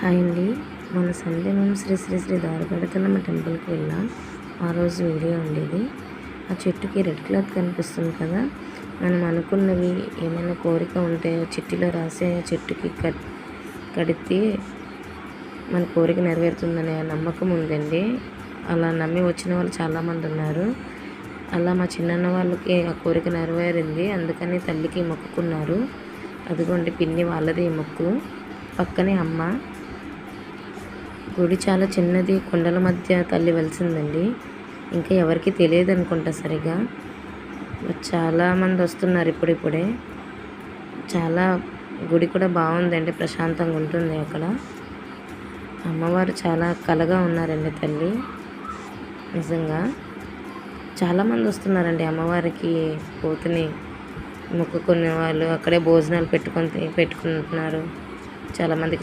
Hi అండి. మన Sunday మేము శ్రీ శ్రీ శ్రీ దారిపడుతున్న టెంపుల్కి వెళ్ళాం. ఆ రోజు వీడియో ఉండేది. ఆ చెట్టుకి రెడ్ క్లాత్ కనిపిస్తుంది కదా, మనం అనుకున్నవి ఏమైనా కోరిక ఉంటే చిట్టిలో రాసి ఆ చెట్టుకి కడితే మన కోరిక నెరవేరుతుందనే నమ్మకం ఉందండి. అలా నమ్మి వచ్చిన వాళ్ళు చాలామంది ఉన్నారు. అలా మా చిన్నన్న వాళ్ళకి ఆ కోరిక నెరవేరింది. అందుకని తల్లికి మొక్కుకున్నారు. అదిగోండి పిన్ని వాళ్ళది మొక్కు. పక్కనే అమ్మ. గుడి చాలా చిన్నది, కొండల మధ్య తల్లి వెలిసిందండి. ఇంకా ఎవరికి తెలియదు అనుకుంటా సరిగా. చాలామంది వస్తున్నారు ఇప్పుడిప్పుడే. చాలా గుడి కూడా బాగుందండి, ప్రశాంతంగా ఉంటుంది అక్కడ. అమ్మవారు చాలా కలగా ఉన్నారండి తల్లి. నిజంగా చాలామంది వస్తున్నారండి అమ్మవారికి పోతుని మొక్కుకునే వాళ్ళు. అక్కడే భోజనాలు పెట్టుకుంటున్నారు చాలామందికి.